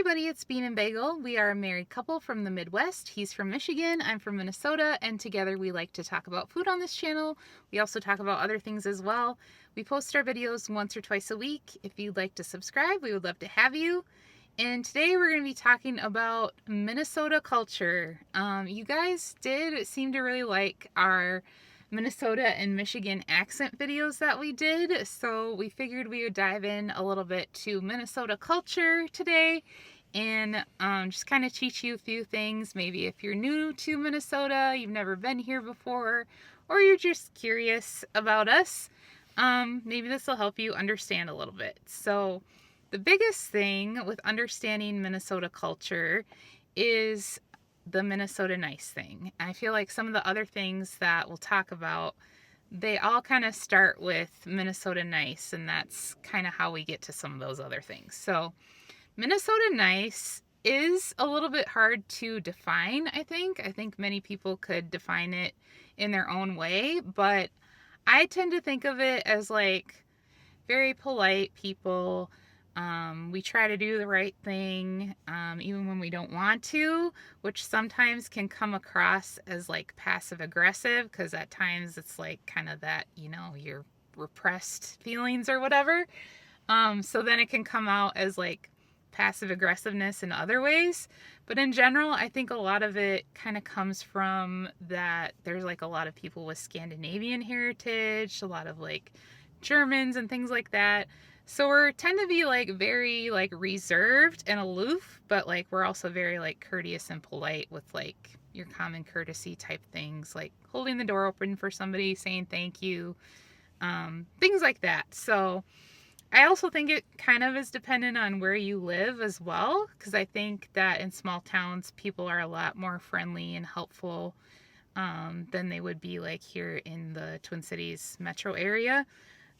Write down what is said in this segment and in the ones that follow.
everybody, it's Bean and Bagel. We are a married couple from the Midwest. He's from Michigan, I'm from Minnesota, and together we like to talk about food on this channel. We also talk about other things as well. We post our videos once or twice a week. If you'd like to subscribe, we would love to have you. And today we're going to be talking about Minnesota culture. You guys did seem to really like our Minnesota and Michigan accent videos that we did, so we figured we would dive in a little bit to Minnesota culture today and just kind of teach you a few things. Maybe if you're new to Minnesota, you've never been here before, or you're just curious about us, maybe this will help you understand a little bit. So the biggest thing with understanding Minnesota culture is the Minnesota nice thing. I feel like some of the other things that we'll talk about, they all kind of start with Minnesota nice, and that's kind of how we get to some of those other things. So Minnesota nice is a little bit hard to define, I think. I think many people could define it in their own way, but I tend to think of it as like very polite people. We try to do the right thing, even when we don't want to, which sometimes can come across as like passive aggressive, because at times it's like kind of that, your repressed feelings or whatever. So then it can come out as like passive aggressiveness in other ways. But in general, I think a lot of it kind of comes from that there's like a lot of people with Scandinavian heritage, a lot of like Germans and things like that. So we tend to be like very like reserved and aloof, but like we're also very like courteous and polite with like your common courtesy type things, like holding the door open for somebody, saying thank you, things like that. So I also think it kind of is dependent on where you live as well, because I think that in small towns people are a lot more friendly and helpful than they would be like here in the Twin Cities metro area.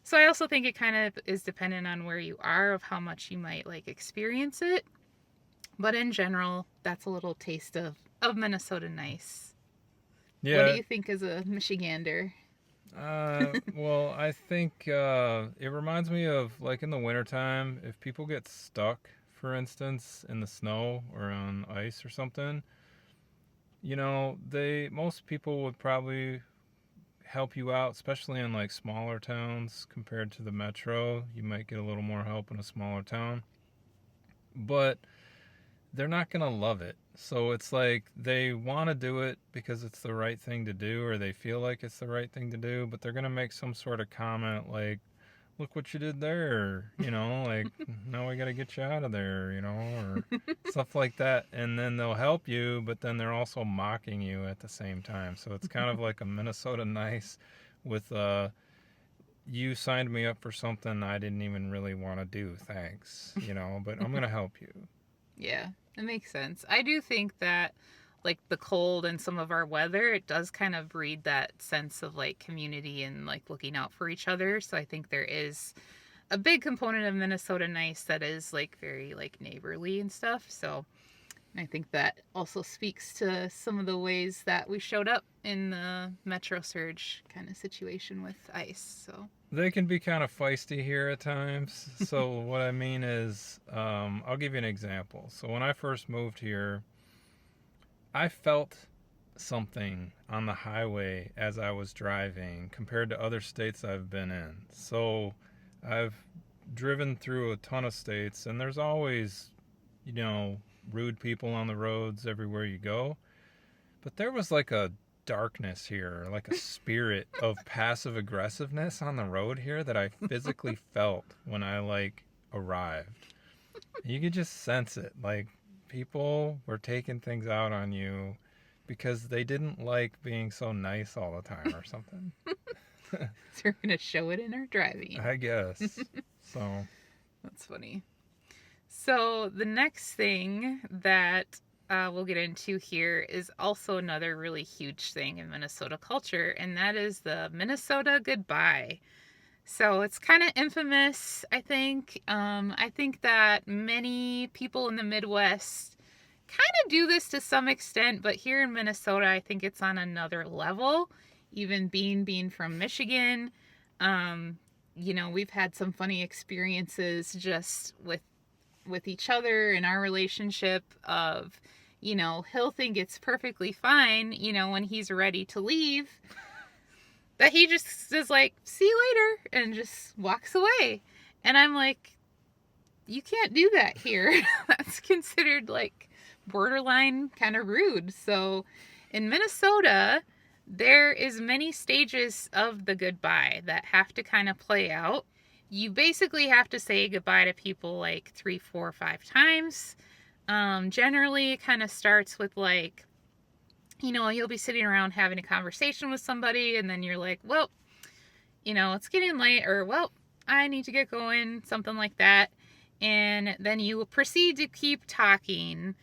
So I also think it kind of is dependent on where you are of how much you might like experience it. But in general, that's a little taste of Minnesota nice. What do Yeah, you think as a Michigander? well, I think it reminds me of like in the wintertime, if people get stuck, for instance, in the snow or on ice or something, most people would probably help you out, especially in like smaller towns compared to the metro. You might get a little more help in a smaller town, but they're not going to love it. So it's like they want to do it because it's the right thing to do, or they feel like it's the right thing to do, but they're going to make some sort of comment like, look what you did there, like, now we got to get you out of there, or stuff like that. And then they'll help you, but then they're also mocking you at the same time. So it's kind of like a Minnesota nice with, you signed me up for something I didn't even really want to do, thanks, but I'm going to help you. Yeah, it makes sense. I do think that like the cold and some of our weather, it does kind of breed that sense of like community and like looking out for each other. So I think there is a big component of Minnesota nice that is like very like neighborly and stuff. So I think that also speaks to some of the ways that we showed up in the Metro Surge kind of situation with ice. So They can be kind of feisty here at times. So what I mean is, I'll give you an example. So when I first moved here, I felt something on the highway as I was driving compared to other states I've been in. So I've driven through a ton of states, and there's always, rude people on the roads everywhere you go. But there was like a darkness here, like a spirit of passive aggressiveness on the road here that I physically felt when I like arrived. You could just sense it. Like people were taking things out on you because they didn't like being so nice all the time or something. we're going to show it in our driving. I guess. So, That's funny. So the next thing that we'll get into here is also another really huge thing in Minnesota culture, and that is the Minnesota goodbye. So it's kind of infamous, I think. I think that many people in the Midwest kind of do this to some extent, but here in Minnesota, I think it's on another level. Even being from Michigan, we've had some funny experiences just with with each other in our relationship of, he'll think it's perfectly fine, when he's ready to leave, that he just is like, see you later, and just walks away. And I'm like, you can't do that here. That's considered like borderline kind of rude. So in Minnesota, there is many stages of the goodbye that have to kind of play out. You basically have to say goodbye to people like 3, 4, 5 times. Generally, it kind of starts with like, you'll be sitting around having a conversation with somebody, and then you're like, well, it's getting late, or, well, I need to get going, something like that. And then you proceed to keep talking,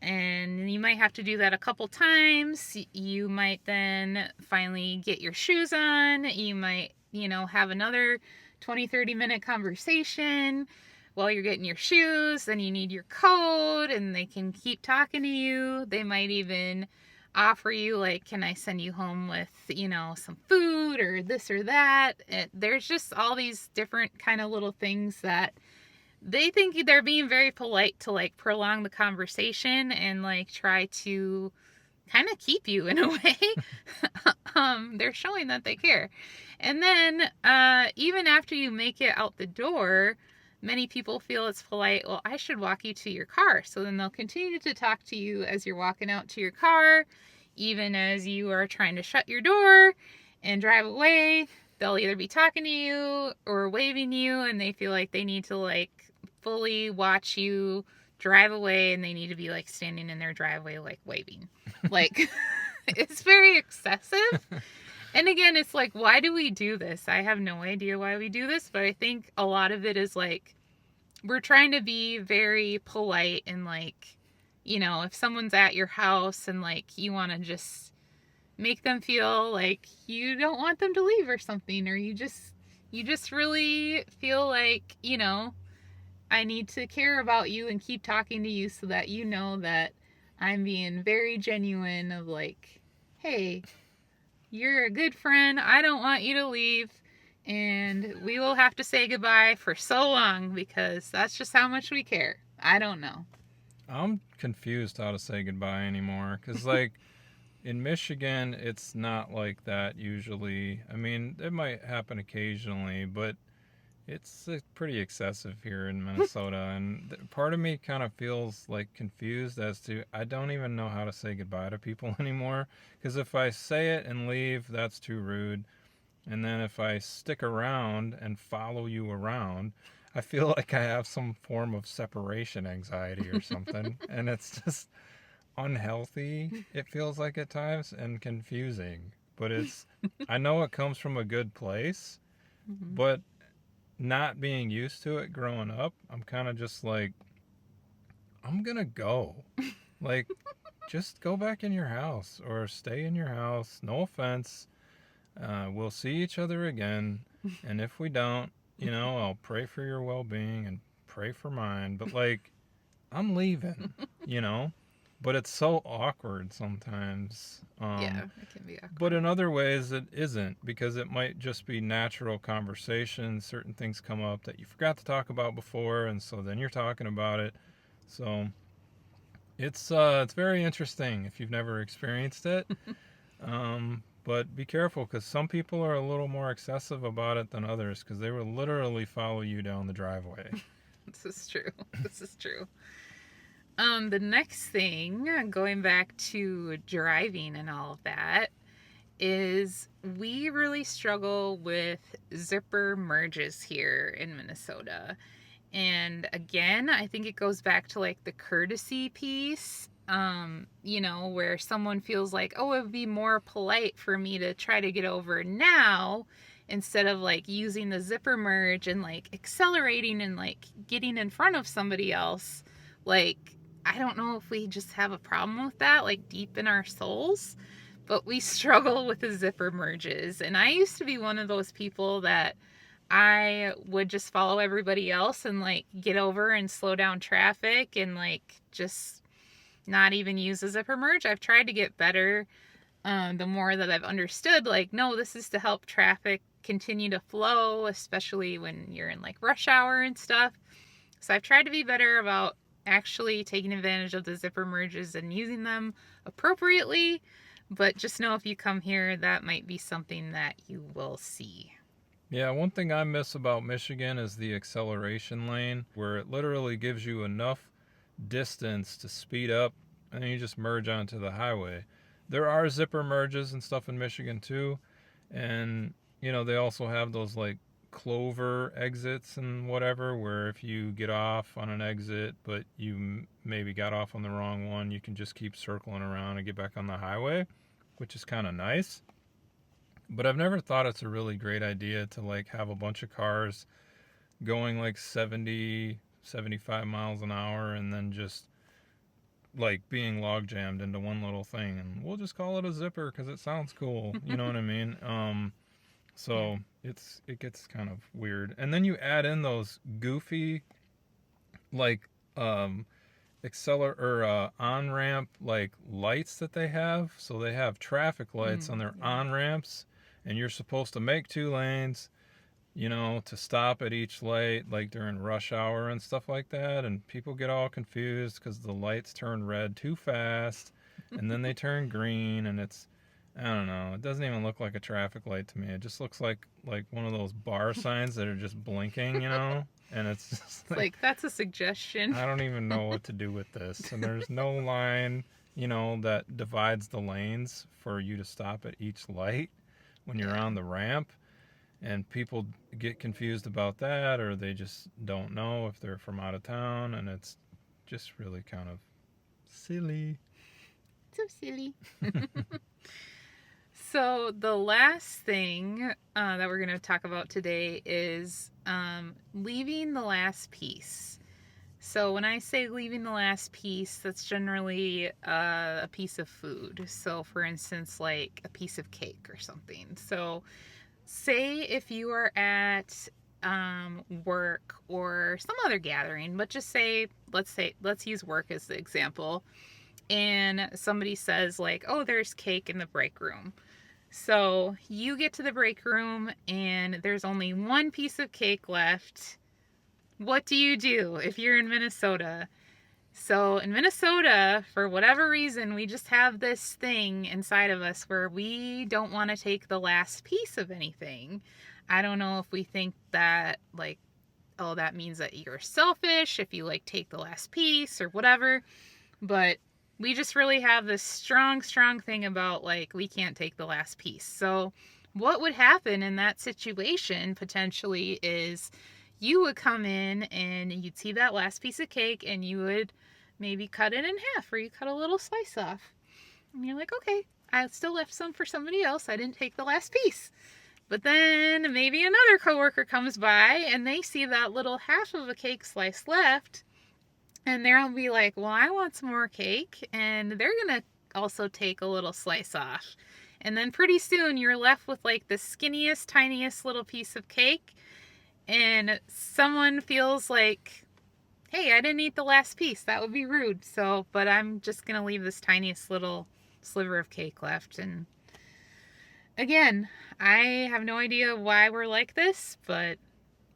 and you might have to do that a couple times. You might then finally get your shoes on. You might, have another 20-30 minute conversation while you're getting your shoes. Then you need your coat, and they can keep talking to you. They might even offer you, like, can I send you home with, some food or this or that. There's just all these different kind of little things that they think they're being very polite to, like, prolong the conversation and, like, try to kind of keep you in a way. They're showing that they care. And then even after you make it out the door, many people feel it's polite, well, I should walk you to your car. So then they'll continue to talk to you as you're walking out to your car, even as you are trying to shut your door and drive away. They'll either be talking to you or waving you, and they feel like they need to, like, fully watch you drive away, and they need to be, like, standing in their driveway, like, waving. Like, it's very excessive. And again, it's like, why do we do this? I have no idea why we do this, but I think a lot of it is like, we're trying to be very polite, and like, if someone's at your house and like you want to just make them feel like you don't want them to leave or something, or you just really feel like, I need to care about you and keep talking to you so that you know that I'm being very genuine of like, hey, you're a good friend. I don't want you to leave. And we will have to say goodbye for so long because that's just how much we care. I don't know. I'm confused how to say goodbye anymore. Because, like, in Michigan, it's not like that usually. I mean, it might happen occasionally, but it's pretty excessive here in Minnesota. And part of me kind of feels like confused as to, I don't even know how to say goodbye to people anymore. Because if I say it and leave, that's too rude. And then if I stick around and follow you around, I feel like I have some form of separation anxiety or something. And it's just unhealthy, it feels like at times, and confusing. But I know it comes from a good place, but not being used to it growing up, I'm kind of just like, I'm gonna go. Like, just go back in your house or stay in your house. No offense. We'll see each other again. And if we don't, I'll pray for your well-being and pray for mine. But, like, I'm leaving, But it's so awkward sometimes. Yeah, it can be awkward. But in other ways, it isn't, because it might just be natural conversation. Certain things come up that you forgot to talk about before, and so then you're talking about it. So it's very interesting if you've never experienced it. But be careful, because some people are a little more excessive about it than others, because they will literally follow you down the driveway. This is true. This is true. The next thing, going back to driving and all of that, is we really struggle with zipper merges here in Minnesota. And again, I think it goes back to like the courtesy piece, where someone feels like, oh, it would be more polite for me to try to get over now instead of like using the zipper merge and like accelerating and like getting in front of somebody else. Like, I don't know if we just have a problem with that, like deep in our souls, but we struggle with the zipper merges. And I used to be one of those people that I would just follow everybody else and like get over and slow down traffic and like just not even use a zipper merge. I've tried to get better the more that I've understood, like, no, this is to help traffic continue to flow, especially when you're in like rush hour and stuff. So I've tried to be better about actually taking advantage of the zipper merges and using them appropriately. But just know if you come here, that might be something that you will see. Yeah, one thing I miss about Michigan is the acceleration lane, where it literally gives you enough distance to speed up and then you just merge onto the highway. There are zipper merges and stuff in Michigan too, and they also have those like clover exits and whatever, where if you get off on an exit but you maybe got off on the wrong one, you can just keep circling around and get back on the highway, which is kind of nice. But I've never thought it's a really great idea to like have a bunch of cars going like 70, 75 miles an hour and then just like being log jammed into one little thing, and we'll just call it a zipper because it sounds cool. You know what I mean? Yeah. So it gets kind of weird, and then you add in those goofy like acceler or on ramp like lights that they have. So they have traffic lights on their Yeah. on ramps, and you're supposed to make 2 lanes, to stop at each light, like during rush hour and stuff like that. And people get all confused because the lights turn red too fast and then they turn green. And I don't know, it doesn't even look like a traffic light to me. It just looks like one of those bar signs that are just blinking, and it's just It's like, that's a suggestion. I don't even know what to do with this. And there's no line, that divides the lanes for you to stop at each light when you're Yeah. on the ramp. And people get confused about that, or they just don't know if they're from out of town, and it's just really kind of silly. So silly. So the last thing that we're going to talk about today is leaving the last piece. So when I say leaving the last piece, that's generally a piece of food. So for instance, like a piece of cake or something. So say if you are at work or some other gathering, but just let's use work as the example, and somebody says like, oh, there's cake in the break room. So you get to the break room and there's only one piece of cake left. What do you do if you're in Minnesota? So in Minnesota, for whatever reason, we just have this thing inside of us where we don't want to take the last piece of anything. I don't know if we think that like, oh, that means that you're selfish if you like take the last piece or whatever, but we just really have this strong thing about like we can't take the last piece. So what would happen in that situation potentially is you would come in and you'd see that last piece of cake and you would maybe cut it in half, or you cut a little slice off. And you're like, okay, I still left some for somebody else. I didn't take the last piece. But then maybe another coworker comes by and they see that little half of a cake slice left, and they'll be like, well, I want some more cake. And they're going to also take a little slice off. And then pretty soon you're left with like the skinniest, tiniest little piece of cake. And someone feels like, hey, I didn't eat the last piece. That would be rude. So, but I'm just going to leave this tiniest little sliver of cake left. And again, I have no idea why we're like this, but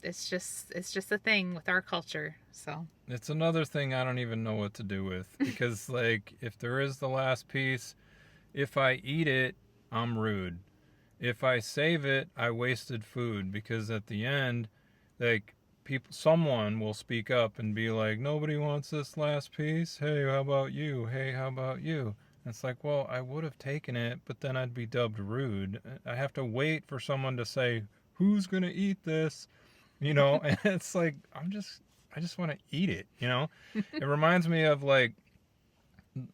it's just a thing with our culture. So It's another thing I don't even know what to do with, because like if there is the last piece, if I eat it, I'm rude. If I save it, I wasted food, because at the end, like someone will speak up and be like, nobody wants this last piece. Hey, how about you? Hey, how about you? And it's like, well, I would have taken it, but then I'd be dubbed rude. I have to wait for someone to say, who's gonna eat this? And it's like, I just want to eat it. It reminds me of like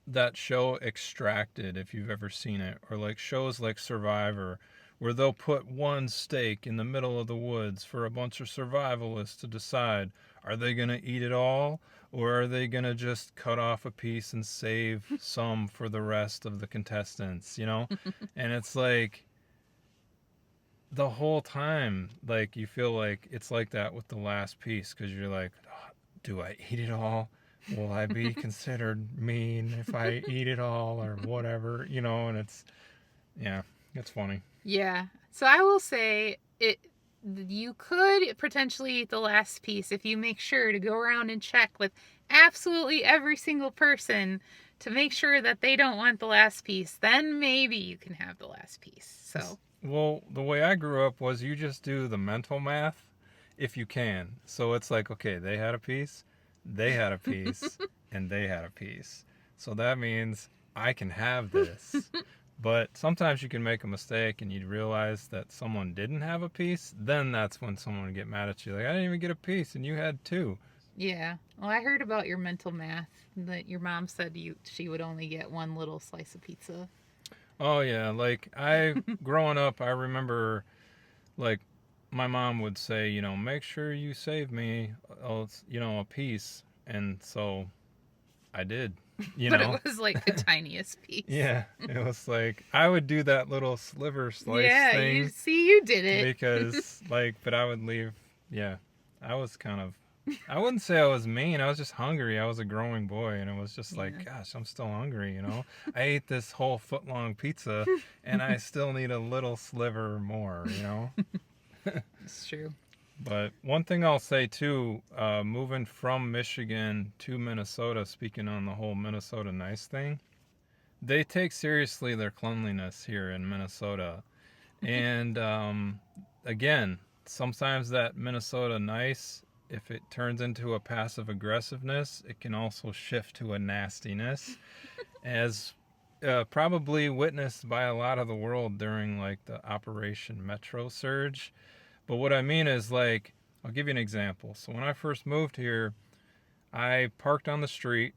that show Extracted, if you've ever seen it, or like shows like Survivor, where they'll put one steak in the middle of the woods for a bunch of survivalists to decide, are they going to eat it all, or are they going to just cut off a piece and save some for the rest of the contestants. And it's like the whole time, like you feel like it's like that with the last piece, because you're like, oh, do I eat it all? Will I be considered mean if I eat it all, or whatever? And it's funny. yeah. So I will say you could potentially eat the last piece if you make sure to go around and check with absolutely every single person to make sure that they don't want the last piece. Then maybe you can have the last piece. So, Well, the way I grew up was you just do the mental math if you can. So it's like, okay, they had a piece, they had a piece, and they had a piece. So that means I can have this. But sometimes you can make a mistake and you'd realize that someone didn't have a piece. Then that's when someone would get mad at you. Like, I didn't even get a piece and you had two. yeah. Well, I heard about your mental math that your mom said she would only get one little slice of pizza. Oh, yeah. Like, growing up, I remember, like, my mom would say, make sure you save me, a piece. And so I did, But it was like the tiniest piece. Yeah, it was like I would do that little sliver slice Yeah, thing you did it. because but I would leave. Yeah, I was I wouldn't say I was mean. I was just hungry. I was a growing boy, and it was just like, gosh, I'm still hungry. I ate this whole foot-long pizza, and I still need a little sliver more. It's true. But one thing I'll say too, moving from Michigan to Minnesota, speaking on the whole Minnesota nice thing, they take seriously their cleanliness here in Minnesota. And again, sometimes that Minnesota nice, if it turns into a passive aggressiveness, it can also shift to a nastiness, as probably witnessed by a lot of the world during like the Operation Metro surge. But what I mean is, like, I'll give you an example. So when I first moved here, I parked on the street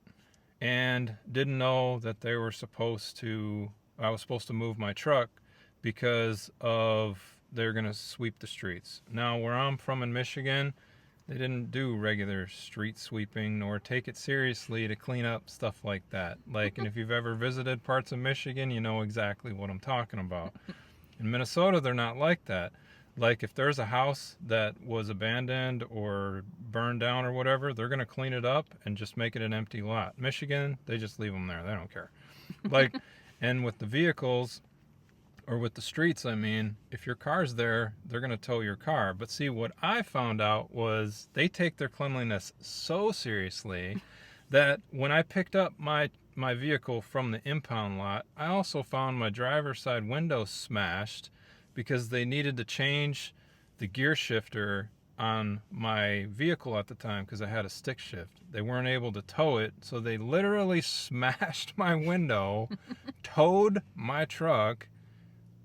and didn't know that I was supposed to move my truck because they're going to sweep the streets. Now, where I'm from in Michigan, they didn't do regular street sweeping nor take it seriously to clean up stuff like that. Like, and if you've ever visited parts of Michigan, you know exactly what I'm talking about. In Minnesota, they're not like that. Like, if there's a house that was abandoned or burned down or whatever, they're going to clean it up and just make it an empty lot. Michigan, they just leave them there. They don't care. Like, and with the vehicles, or with the streets, I mean, if your car's there, they're going to tow your car. But see, what I found out was they take their cleanliness so seriously that when I picked up my vehicle from the impound lot, I also found my driver's side window smashed because they needed to change the gear shifter on my vehicle at the time because I had a stick shift. They weren't able to tow it, so they literally smashed my window, towed my truck,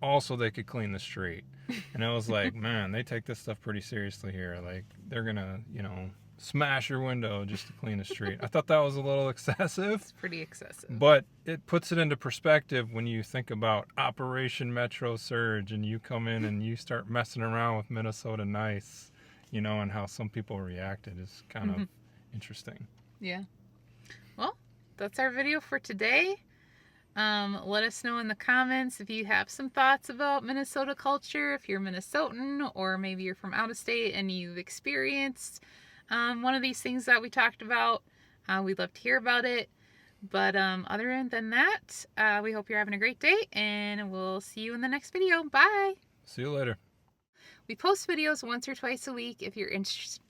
also they could clean the street. And I was like, man, they take this stuff pretty seriously here. Like, they're gonna, smash your window just to clean the street. I thought that was a little excessive. It's pretty excessive. But it puts it into perspective when you think about Operation Metro Surge and you come in and you start messing around with Minnesota nice, and how some people reacted is kind of interesting. Yeah. Well, that's our video for today. Let us know in the comments if you have some thoughts about Minnesota culture, if you're Minnesotan, or maybe you're from out of state and you've experienced one of these things that we talked about. We'd love to hear about it. But other than that, we hope you're having a great day, and we'll see you in the next video. Bye! See you later. We post videos once or twice a week if you're interested.